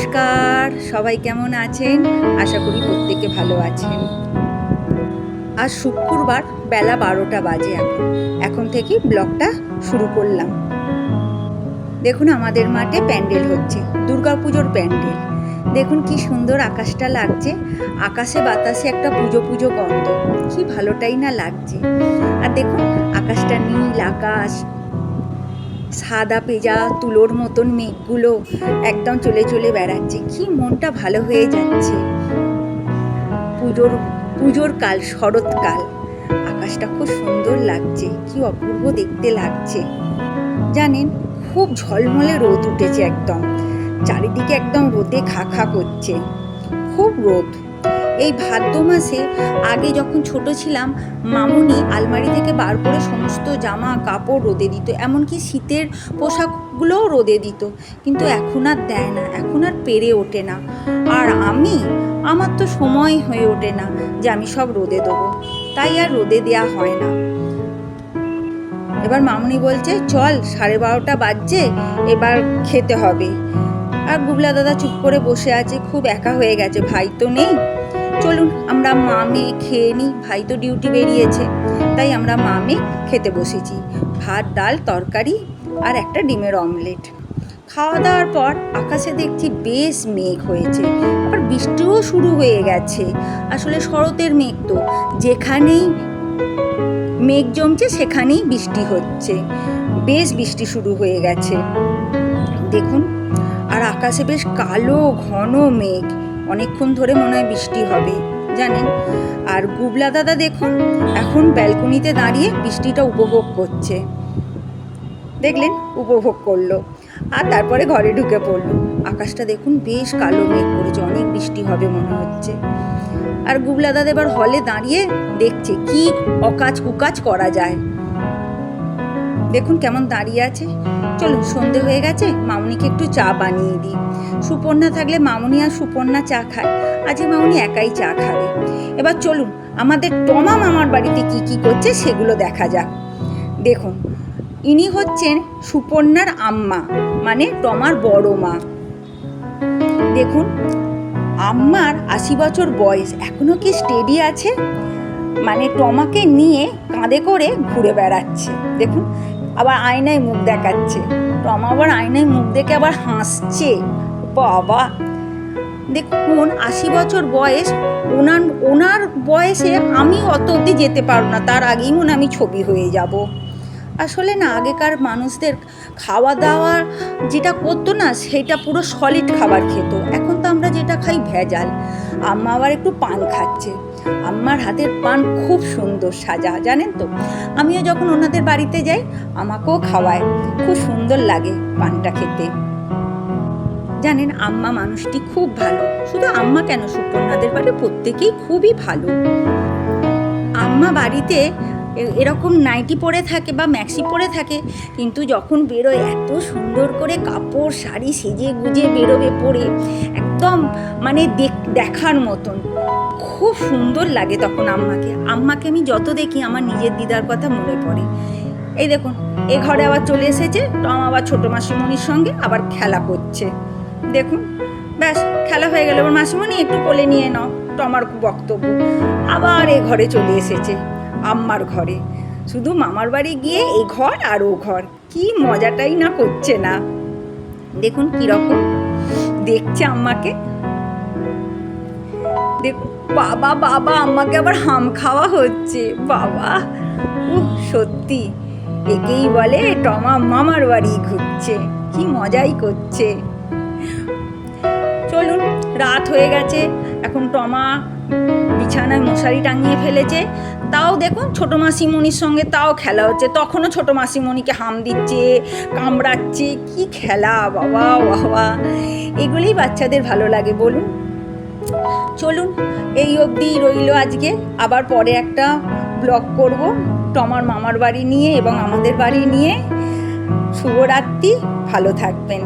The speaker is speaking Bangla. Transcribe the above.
নমস্কার, সবাই কেমন আছেন? আশা করি প্রত্যেকে ভালো আছেন। আজ শুক্রবার বেলা 12টা বাজে। এখন থেকেই ব্লগটা শুরু করলাম। দেখুন আমাদের মাঠে প্যান্ডেল হচ্ছে, দুর্গাপুজোর প্যান্ডেল। দেখুন কি সুন্দর আকাশটা লাগছে, আকাশে বাতাসে একটা পুজো পুজো গন্ধ, কি ভালোটাই না লাগছে। আর দেখুন আকাশটা নীল আকাশ, সাদা পেজা তুলোর মতন মেঘগুলো একদম চলে চলে বেড়াচ্ছে, কি মনটা ভালো হয়ে যাচ্ছে। পুজোর কাল, শরৎকাল, আকাশটা খুব সুন্দর লাগছে, কি অপূর্ব দেখতে লাগছে। জানেন, খুব ঝলমলে রোদ উঠেছে, একদম চারিদিকে একদম রোদে খা খা করছে, খুব রোদ। এই ভাদ্র মাসে আগে যখন ছোট ছিলাম, মামুনি আলমারি থেকে বার করে সমস্ত জামা কাপড় রোদে দিত, এমনকি শীতের পোশাকগুলোও রোদে দিত। কিন্তু এখন আর দেয় না, এখন আর পেরে ওঠে না। আর আমার তো সময় হয়ে ওঠে না যে আমি সব রোদে দেবো, তাই আর রোদে দেয়া হয় না। এবার মামুনি বলছে চল 12:30 বাজছে, এবার খেতে হবে। আর গুবলা দাদা চুপ করে বসে আছে, খুব একা হয়ে গেছে, ভাই তো নেই। চলুন আমরা মা মেয়ে খেয়ে নিই, ভাই তো ডিউটি বেরিয়েছে, তাই আমরা মা মেয়ে খেতে বসেছি। ভাত, ডাল, তরকারি আর একটা ডিমের অমলেট। খাওয়া দাওয়ার পর আকাশে দেখছি বেশ মেঘ হয়েছে, আবার বৃষ্টিও শুরু হয়ে গেছে। আসলে শরতের মেঘ তো, যেখানেই মেঘ জমছে সেখানেই বৃষ্টি হচ্ছে, বেশ বৃষ্টি শুরু হয়ে গেছে দেখুন। আর আকাশে বেশ কালো ঘন মেঘ, অনেকক্ষণ ধরে মনে হয় বৃষ্টি হবে জানেন। আর গুবলা দাদা দেখুন এখন ব্যালকনিতে দাঁড়িয়ে বৃষ্টিটা উপভোগ করছে, দেখলেন, উপভোগ করলো। আর তারপরে ঘরে ঢুকে পড়লো। আকাশটা দেখুন বেশ কালো মেঘ করেছে, অনেক বৃষ্টি হবে মনে হচ্ছে। আর গুবলা দাদা এবার হলে দাঁড়িয়ে দেখছে কি অকাজ কুকাজ করা যায়। দেখুন কেমন দাঁড়িয়ে আছে। চলুন, সন্ধে হয়ে গেছে, মামুনিকে একটু চা বানিয়ে দিই। সুপর্ণা থাকলে মামুনি আর সুপর্ণা চা খায়, আজকে মামুনি একাই চা খাবে। এবার চলুন আমাদের টমা মামার বাড়িতে কি কি করছে সেগুলো দেখা যাক। দেখুন, ইনি হচ্ছেন সুপর্ণার আম্মা, মানে টমার বড় মা। দেখুন আম্মার 80 বছর বয়স, এখনো কি স্টেডি আছে, মানে টমাকে নিয়ে কাঁধে করে ঘুরে বেড়াচ্ছে। দেখুন আবার আয়নায় মুখ দেখাচ্ছে, টমা আবার আয়নায় মুখ দেখে আবার হাসছে। বাবা, দেখুন 80 বছর বয়স, ওনার বয়সে আমি অত অবধি যেতে পারবো না, তার আগেই মনে আমি ছবি হয়ে যাব। আসলে না, আগেকার মানুষদের খাওয়া দাওয়া যেটা করতো না, সেটা পুরো সলিড খাবার খেত। এখন তো আমরা যেটা খাই ভেজাল। আম্মা আবার একটু পান খাচ্ছে, আম্মার হাতের পান খুব সুন্দর সাজা, জানেন তো। আমিও যখন ওনাদের বাড়িতে যাই আমাকেও খাওয়ায়, খুব সুন্দর লাগে পানটা খেতে। জানেন আম্মা মানুষটি খুব ভালো, শুধু আম্মা কেন, সুপর্ণাদের বাড়ি প্রত্যেকেই খুবই ভালো। আম্মা বাড়িতে এরকম নাইটি পরে থাকে বা ম্যাক্সি পরে থাকে, কিন্তু যখন বেরোয় এত সুন্দর করে কাপড় শাড়ি সেজে গুজে বেরোবে পরে, একদম মানে দেখার মতন, খুব সুন্দর লাগে তখন আম্মাকে আমি যত দেখি আমার নিজের দিদার কথা মনে পড়ে। এই দেখুন এ ঘরে আবার চলে এসেছে টম, আবার ছোটো মাসিমণির সঙ্গে আবার খেলা করছে। দেখুন ব্যাস খেলা হয়ে গেল, এবার মাসিমণি একটু কোলে নিয়ে নাও, টমার বক্তব্য। আবার এ ঘরে চলে এসেছে, আম্মার ঘরে। শুধু মামার বাড়ি গিয়ে এ ঘর আর ও ঘর, কি মজাটাই না করছে না। দেখুন কিরকম দেখছে আম্মাকে। দেখুন বাবা বাবা, আম্মাকে আবার হাম খাওয়া হচ্ছে। বাবা, সত্যি একেই বলে টমা মামার বাড়ি ঘুরছে, কি মজাই করছে। চলুন, রাত হয়ে গেছে, এখন টমা বিছানায় মশারি টাঙিয়ে ফেলেছে। তাও দেখুন ছোটো মাসিমণির সঙ্গে তাও খেলা হচ্ছে, তখনও ছোটো মাসিমণিকে হাম দিচ্ছে, কামড়াচ্ছে, কি খেলা বাবা বাবা। এগুলোই বাচ্চাদের ভালো লাগে বলুন। চলুন এই অবধি রইল আজকে, আবার পরে একটা ব্লগ করব টমার মামার বাড়ি নিয়ে এবং আমাদের বাড়ি নিয়ে। শুভরাত্রি, ভালো থাকবেন।